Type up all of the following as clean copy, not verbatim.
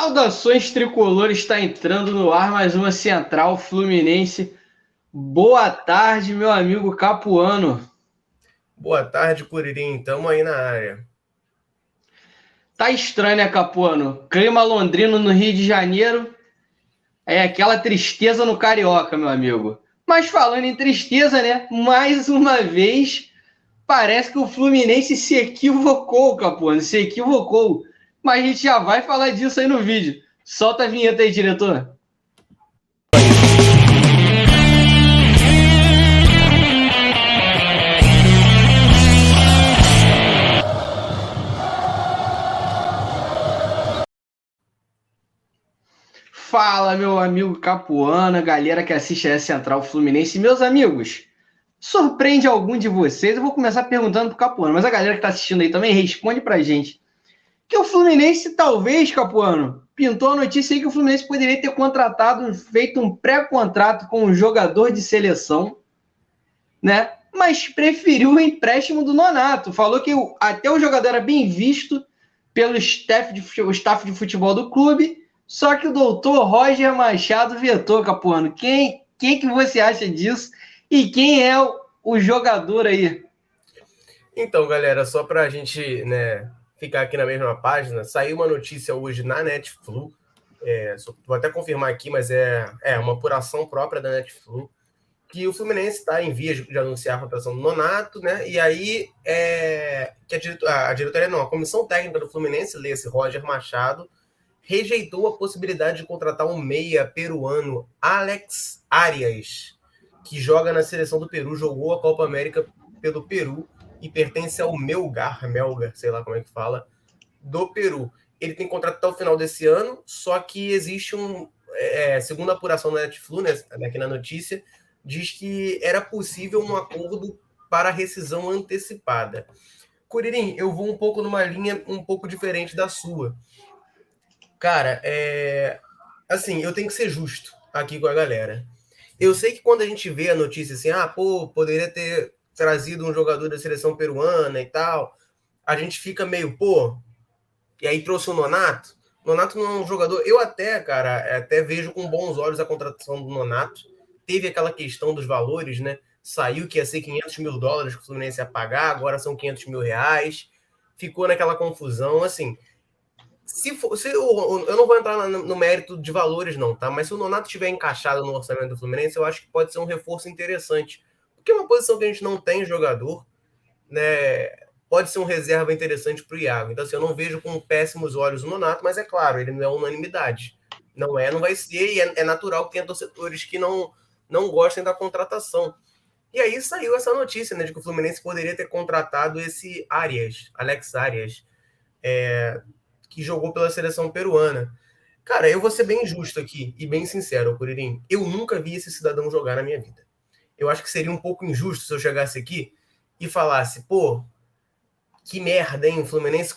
Saudações tricolores, está entrando no ar mais uma Central Fluminense. Boa tarde, meu amigo Capuano. Boa tarde, Curirim. Tamo aí na área. Tá estranho, né, Capuano? Clima londrino no Rio de Janeiro é aquela tristeza no Carioca, meu amigo. Mas falando em tristeza, né? Mais uma vez, parece que o Fluminense se equivocou, Capuano, se equivocou. Mas a gente já vai falar disso aí no vídeo. Solta a vinheta aí, diretor. Fala, meu amigo Capuana, galera que assiste a Central Fluminense. Meus amigos, surpreende algum de vocês? Eu vou começar perguntando pro Capuano, mas a galera que está assistindo aí também responde pra gente. Que o Fluminense, talvez, Capuano, pintou a notícia aí que o Fluminense poderia ter contratado, feito um pré-contrato com um jogador de seleção, né? Mas preferiu o empréstimo do Nonato. Falou que até o jogador era bem visto pelo staff de futebol do clube, só que o doutor Roger Machado vetou, Capuano. Quem que você acha disso? E quem é o jogador aí? Então, galera, só pra gente, né, ficar aqui na mesma página, saiu uma notícia hoje na Netflix. Vou até confirmar aqui, mas é uma apuração própria da Netflix, que o Fluminense está em vias de anunciar a contratação do Nonato, né? E aí que a diretoria não, a comissão técnica do Fluminense, lê-se Roger Machado, rejeitou a possibilidade de contratar um meia peruano, Alex Arias, que joga na seleção do Peru, jogou a Copa América pelo Peru e pertence ao Melgar, sei lá como é que fala, do Peru. Ele tem contrato até o final desse ano, só que existe segundo a apuração da Netflix, né, aqui na notícia, diz que era possível um acordo para rescisão antecipada. Curirim, eu vou um pouco numa linha um pouco diferente da sua. Cara, assim, eu tenho que ser justo aqui com a galera. Eu sei que quando a gente vê a notícia assim, poderia ter trazido um jogador da seleção peruana e tal, a gente fica meio, e aí trouxe o Nonato. Nonato não é um jogador. Eu até, cara, até vejo com bons olhos a contratação do Nonato. Teve aquela questão dos valores, né? Saiu que ia ser US$ 500 mil que o Fluminense ia pagar, agora são R$ 500 mil. Ficou naquela confusão, assim. Eu não vou entrar no mérito de valores, não, tá? Mas se o Nonato estiver encaixado no orçamento do Fluminense, eu acho que pode ser um reforço interessante. Porque é uma posição que a gente não tem jogador, né? Pode ser um reserva interessante para o Iago. Então, assim, eu não vejo com péssimos olhos o Nonato, mas é claro, ele não é unanimidade. Não vai ser, e é natural que tenha torcedores que não gostem da contratação. E aí saiu essa notícia, né, de que o Fluminense poderia ter contratado esse Alex Arias, que jogou pela seleção peruana. Cara, eu vou ser bem justo aqui e bem sincero, Curirim. Eu nunca vi esse cidadão jogar na minha vida. Eu acho que seria um pouco injusto se eu chegasse aqui e falasse, que merda, hein? O Fluminense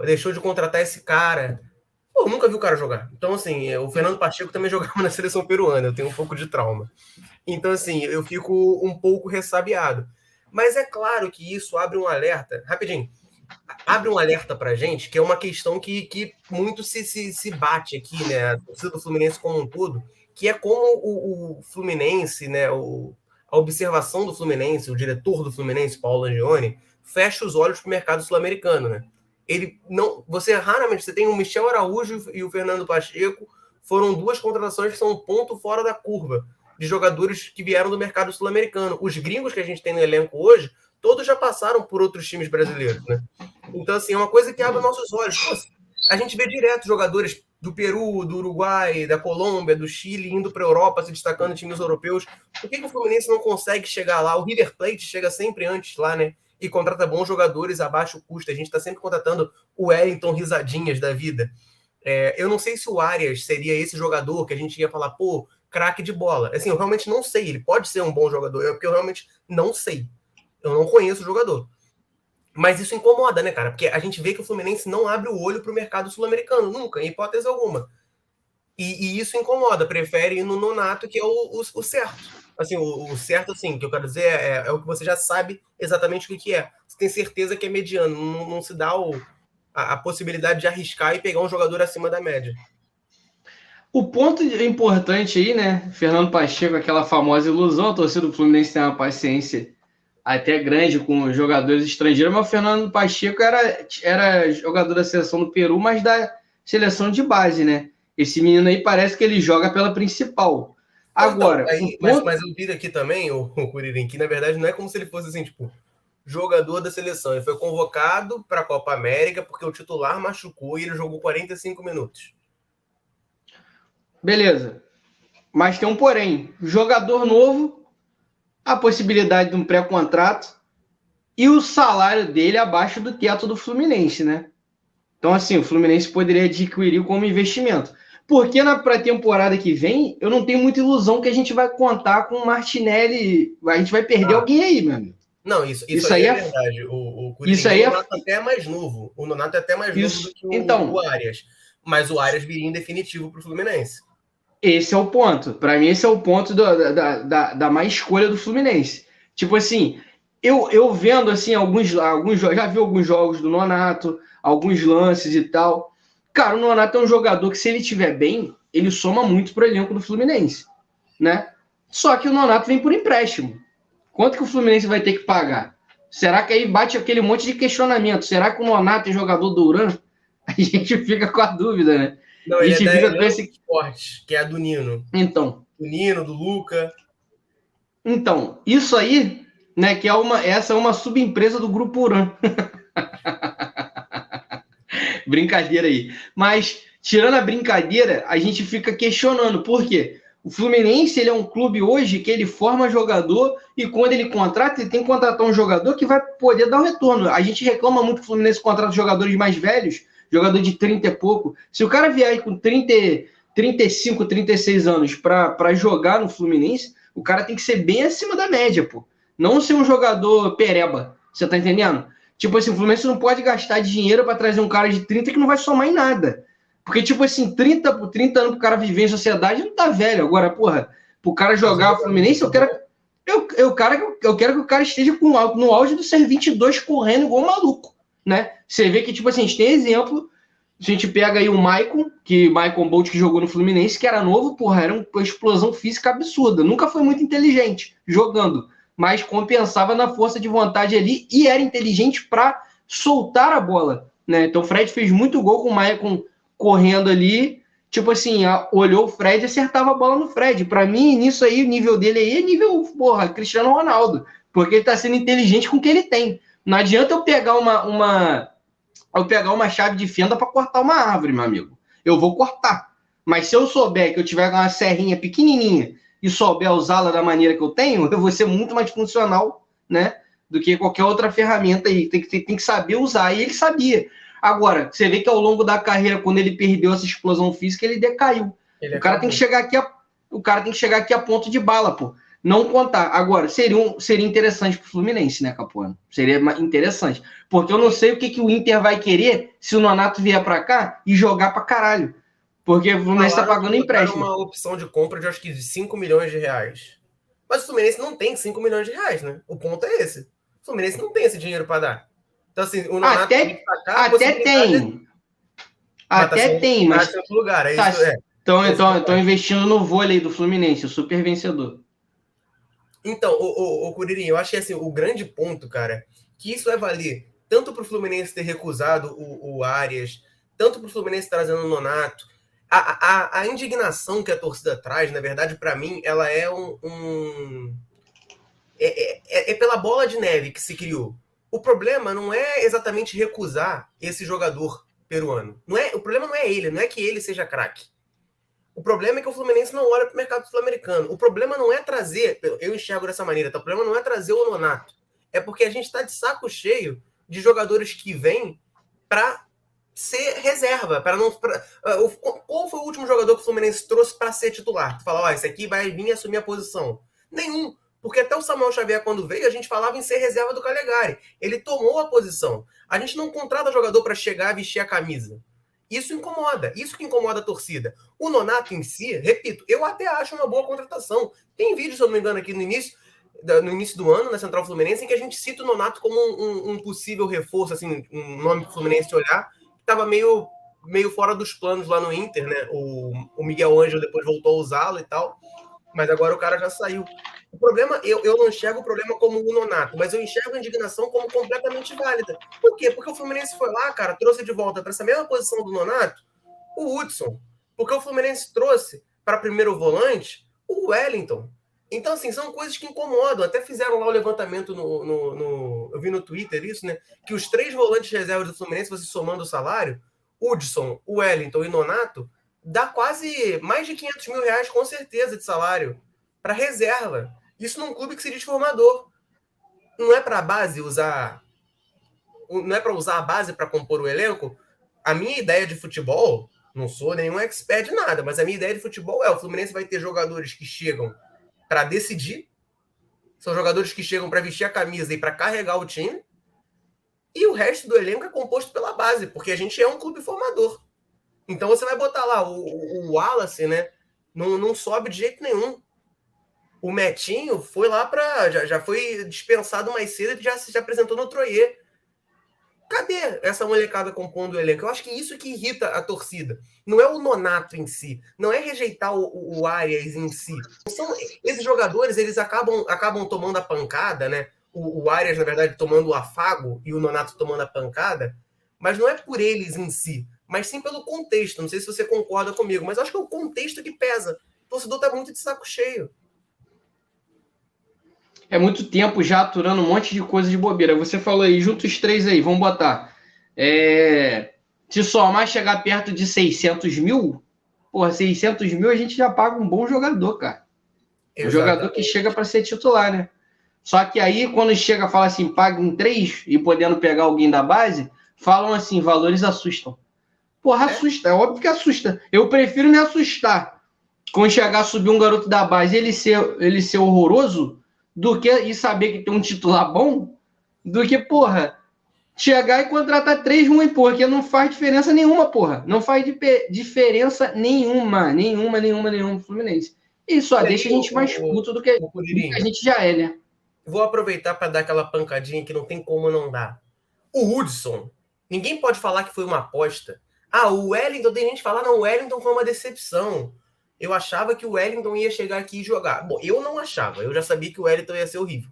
deixou de contratar esse cara. Eu nunca vi o cara jogar. Então, assim, o Fernando Pacheco também jogava na seleção peruana, eu tenho um pouco de trauma. Então, assim, eu fico um pouco ressabiado. Mas é claro que isso abre um alerta. Rapidinho. Abre um alerta pra gente, que é uma questão que muito se bate aqui, né? A torcida do Fluminense como um todo, que é como o Fluminense, né? A observação do Fluminense, o diretor do Fluminense, Paulo Angione, fecha os olhos para o mercado sul-americano, né? Ele não, você tem o Michel Araújo e o Fernando Pacheco, foram duas contratações que são um ponto fora da curva de jogadores que vieram do mercado sul-americano. Os gringos que a gente tem no elenco hoje, todos já passaram por outros times brasileiros, né? Então, assim, é uma coisa que abre nossos olhos. A gente vê direto jogadores do Peru, do Uruguai, da Colômbia, do Chile, indo para a Europa, se destacando em times europeus. Por que o Fluminense não consegue chegar lá? O River Plate chega sempre antes lá, né? E contrata bons jogadores abaixo custo. A gente está sempre contratando o Wellington Risadinhas da vida. Eu não sei se o Arias seria esse jogador que a gente ia falar, craque de bola. Assim, eu realmente não sei. Ele pode ser um bom jogador, porque eu realmente não sei. Eu não conheço o jogador. Mas isso incomoda, né, cara? Porque a gente vê que o Fluminense não abre o olho para o mercado sul-americano, nunca, em hipótese alguma. E isso incomoda, prefere ir no Nonato, que é o certo. Assim, o certo, assim, que eu quero dizer é o que você já sabe exatamente o que é. Você tem certeza que é mediano, não se dá a possibilidade de arriscar e pegar um jogador acima da média. O ponto importante aí, né? Fernando Pacheco, aquela famosa ilusão, a torcida do Fluminense tem uma paciência até grande com os jogadores estrangeiros, mas o Fernando Pacheco era jogador da seleção do Peru, mas da seleção de base, né? Esse menino aí parece que ele joga pela principal. Agora, então, aí, mas eu vi aqui também, o Curirim, que na verdade não é como se ele fosse assim, tipo, jogador da seleção. Ele foi convocado para a Copa América porque o titular machucou e ele jogou 45 minutos. Beleza. Mas tem um porém. Jogador novo, a possibilidade de um pré-contrato e o salário dele abaixo do teto do Fluminense, né? Então, assim, o Fluminense poderia adquirir como investimento. Porque na pré-temporada que vem, eu não tenho muita ilusão que a gente vai contar com o Martinelli. A gente vai perder alguém aí, meu amigo. Não, isso aí é verdade. Isso aí o Nonato até é mais novo. O Nonato é até mais novo do que o Arias. Mas o Arias viria em definitivo para o Fluminense. Esse é o ponto. Para mim, esse é o ponto da má escolha do Fluminense. Tipo assim, eu vendo assim alguns já vi alguns jogos do Nonato, alguns lances e tal. Cara, o Nonato é um jogador que, se ele estiver bem, ele soma muito pro elenco do Fluminense, né? Só que o Nonato vem por empréstimo. Quanto que o Fluminense vai ter que pagar? Será que aí bate aquele monte de questionamento? Será que o Nonato é jogador do Duran? A gente fica com a dúvida, né? Não, a ele gente fica com esse esporte, que é a do Nino. Então. Do Nino, do Luca. Então, isso aí, né, que essa é uma subempresa do Grupo Uran. Brincadeira aí. Mas, tirando a brincadeira, a gente fica questionando. Por quê? O Fluminense, ele é um clube hoje que ele forma jogador e quando ele contrata, ele tem que contratar um jogador que vai poder dar o retorno. A gente reclama muito que o Fluminense contrata jogadores mais velhos, jogador de 30 e pouco. Se o cara vier aí com 35, 36 anos para jogar no Fluminense, o cara tem que ser bem acima da média, pô. Não ser um jogador pereba. Você tá entendendo? Tipo assim, o Fluminense não pode gastar dinheiro para trazer um cara de 30 que não vai somar em nada. Porque, tipo assim, 30 anos pro cara viver em sociedade não tá velho. Agora, porra, pro cara jogar o Fluminense, eu quero que o cara esteja no auge do ser 22 correndo igual um maluco, né? Você vê que, tipo assim, a gente tem exemplo. A gente pega aí o Michael Bolt, que jogou no Fluminense, que era novo, porra, era uma explosão física absurda. Nunca foi muito inteligente jogando, mas compensava na força de vontade ali e era inteligente para soltar a bola, né? Então o Fred fez muito gol com o Michael correndo ali, tipo assim, olhou o Fred e acertava a bola no Fred. Para mim, nisso aí, o nível dele aí é nível, porra, Cristiano Ronaldo, porque ele tá sendo inteligente com o que ele tem. Não adianta eu pegar uma chave de fenda para cortar uma árvore, meu amigo. Eu vou cortar. Mas se eu souber que eu tiver uma serrinha pequenininha e souber usá-la da maneira que eu tenho, eu vou ser muito mais funcional, né? Do que qualquer outra ferramenta aí. Tem que saber usar. E ele sabia. Agora, você vê que ao longo da carreira, quando ele perdeu essa explosão física, ele decaiu. O cara tem que chegar aqui a ponto de bala, pô. Não contar. Agora, seria interessante pro Fluminense, né, Capuano? Seria interessante. Porque eu não sei o que o Inter vai querer se o Nonato vier pra cá e jogar pra caralho. Porque o Fluminense tá pagando empréstimo. Uma opção de compra de, acho que, de 5 milhões de reais. Mas o Fluminense não tem 5 milhões de reais, né? O ponto é esse. O Fluminense não tem esse dinheiro para dar. Então, assim, o Nonato até tem. Até tem, mas... Tá em outro lugar, é tá, isso, Estão investindo no vôlei do Fluminense, o super vencedor. Então, o Curirim, eu acho que assim, o grande ponto, cara, que isso vai valer tanto para o Fluminense ter recusado o Arias, tanto para o Fluminense trazendo o Nonato. A indignação que a torcida traz, na verdade, para mim, ela é é pela bola de neve que se criou. O problema não é exatamente recusar esse jogador peruano. O problema não é ele, não é que ele seja craque. O problema é que o Fluminense não olha para o mercado sul-americano. O problema não é trazer, eu enxergo dessa maneira, tá? O problema não é trazer o Nonato. É porque a gente está de saco cheio de jogadores que vêm para ser reserva. Qual foi o último jogador que o Fluminense trouxe para ser titular? Tu fala, esse aqui vai vir assumir a posição. Nenhum. Porque até o Samuel Xavier, quando veio, a gente falava em ser reserva do Calegari. Ele tomou a posição. A gente não contrata jogador para chegar e vestir a camisa. Isso incomoda, isso que incomoda a torcida. O Nonato em si, repito, eu até acho uma boa contratação. Tem vídeo, se eu não me engano, aqui no início do ano, na Central Fluminense, em que a gente cita o Nonato como um possível reforço, assim, um nome para o Fluminense olhar estava meio fora dos planos lá no Inter, né? O Miguel Ângelo depois voltou a usá-lo e tal, mas agora o cara já saiu. O problema, eu não enxergo o problema como o Nonato, mas eu enxergo a indignação como completamente válida. Por quê? Porque o Fluminense foi lá, cara, trouxe de volta para essa mesma posição do Nonato o Hudson. Porque o Fluminense trouxe para primeiro volante o Wellington. Então, assim, são coisas que incomodam. Até fizeram lá o levantamento eu vi no Twitter isso, né? Que os 3 volantes reservas do Fluminense, você somando o salário, Hudson, o Wellington e Nonato, dá quase mais de 500 mil reais, com certeza, de salário para reserva. Isso num clube que se diz formador. Não é para a base usar. Não é para usar a base para compor o elenco? A minha ideia de futebol, não sou nenhum expert de nada, mas a minha ideia de futebol é: o Fluminense vai ter jogadores que chegam para decidir, são jogadores que chegam para vestir a camisa e para carregar o time, e o resto do elenco é composto pela base, porque a gente é um clube formador. Então você vai botar lá o Wallace, né? Não sobe de jeito nenhum. O Metinho foi lá para. Já foi dispensado mais cedo e já se apresentou no Troyer. Cadê essa molecada compondo o elenco? Eu acho que isso que irrita a torcida. Não é o Nonato em si, não é rejeitar o Arias em si. Esses jogadores, eles acabam tomando a pancada, né? O Arias, na verdade, tomando o afago e o Nonato tomando a pancada, mas não é por eles em si, mas sim pelo contexto. Não sei se você concorda comigo, mas acho que é o contexto que pesa. O torcedor tá muito de saco cheio. É muito tempo já aturando um monte de coisa de bobeira. Você falou aí, junta os 3 aí, vamos botar. Se somar chegar perto de 600 mil, porra, 600 mil a gente já paga um bom jogador, cara. Um jogador que chega para ser titular, né? Só que aí, quando chega, fala assim, paga em 3 e podendo pegar alguém da base, falam assim, valores assustam. Porra, assusta, é óbvio que assusta. Eu prefiro me assustar quando chegar a subir um garoto da base e ele ser horroroso, do que e saber que tem um titular bom, do que, porra, chegar e contratar 3 ruins, porque não faz diferença nenhuma, porra. Não faz diferença nenhuma no Fluminense. E só deixa a gente mais puto do que a gente já é, né? Vou aproveitar para dar aquela pancadinha que não tem como não dar. O Hudson, ninguém pode falar que foi uma aposta. O Wellington, tem gente que fala, não, o Wellington foi uma decepção. Eu achava que o Wellington ia chegar aqui e jogar. Bom, eu não achava. Eu já sabia que o Wellington ia ser horrível.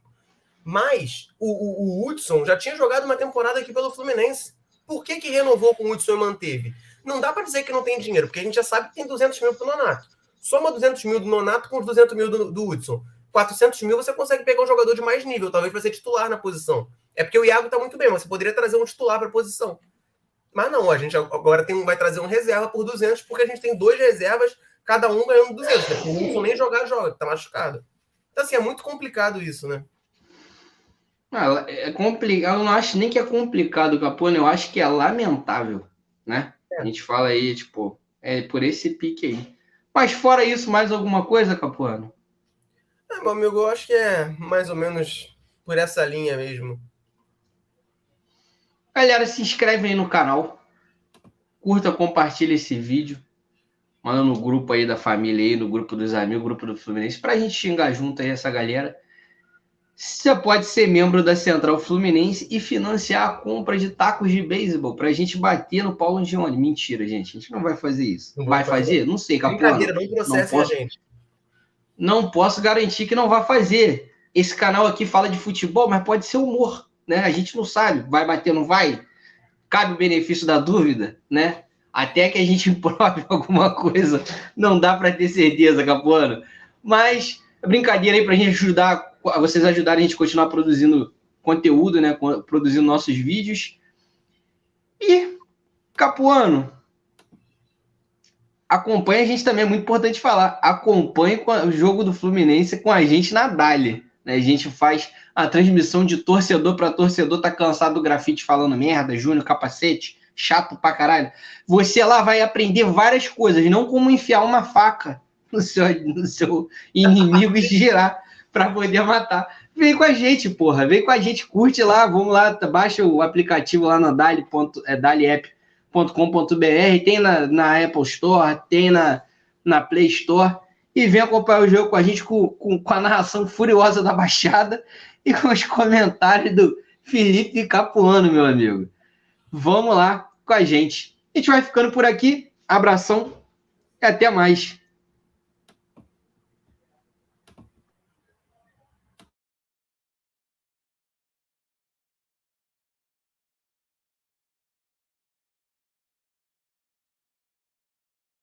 Mas o Hudson já tinha jogado uma temporada aqui pelo Fluminense. Por que renovou com o Hudson e manteve? Não dá para dizer que não tem dinheiro, porque a gente já sabe que tem 200 mil pro Nonato. Soma 200 mil do Nonato com os 200 mil do Hudson. 400 mil você consegue pegar um jogador de mais nível, talvez para ser titular na posição. É porque o Iago tá muito bem, mas você poderia trazer um titular para a posição. Mas não, a gente agora vai trazer um reserva por 200, porque a gente tem 2 reservas, cada um ganhando 200. Né? O Hudson nem joga, tá machucado. Então, assim, é muito complicado isso, né? É complicado. Eu não acho nem que é complicado, Capone. Eu acho que é lamentável, né? A gente fala aí, tipo, por esse pique aí. Mas fora isso, mais alguma coisa, Capuano? Meu amigo, eu acho que é mais ou menos por essa linha mesmo. Galera, se inscreve aí no canal. Curta, compartilha esse vídeo. Manda no grupo aí da família, aí, no grupo dos amigos, grupo do Fluminense, pra gente xingar junto aí essa galera. Você pode ser membro da Central Fluminense e financiar a compra de tacos de beisebol pra gente bater no Paulo Angione. Mentira, gente. A gente não vai fazer isso. Não vai fazer? Não sei, Capuano. Brincadeira, não processem a gente. Não posso garantir que não vai fazer. Esse canal aqui fala de futebol, mas pode ser humor, né? A gente não sabe. Vai bater, não vai? Cabe o benefício da dúvida, né? Até que a gente prove alguma coisa, não dá para ter certeza, Capuano. Mas brincadeira aí para a gente ajudar, vocês ajudarem a gente a continuar produzindo conteúdo, né? Produzindo nossos vídeos. E, Capuano, acompanha a gente também, é muito importante falar. Acompanhe o jogo do Fluminense com a gente na Dali. Né? A gente faz a transmissão de torcedor para torcedor, tá cansado do grafite falando merda, Júnior, capacete, chato pra caralho. Você lá vai aprender várias coisas, não como enfiar uma faca no seu inimigo e girar para poder matar. Vem com a gente, porra. Vem com a gente, curte lá, vamos lá, baixa o aplicativo lá na dali.com.br, tem na Apple Store, tem na Play Store, e vem acompanhar o jogo com a gente com a narração furiosa da Baixada e com os comentários do Felipe Capuano, meu amigo. Vamos lá, com a gente. A gente vai ficando por aqui. Abração e até mais.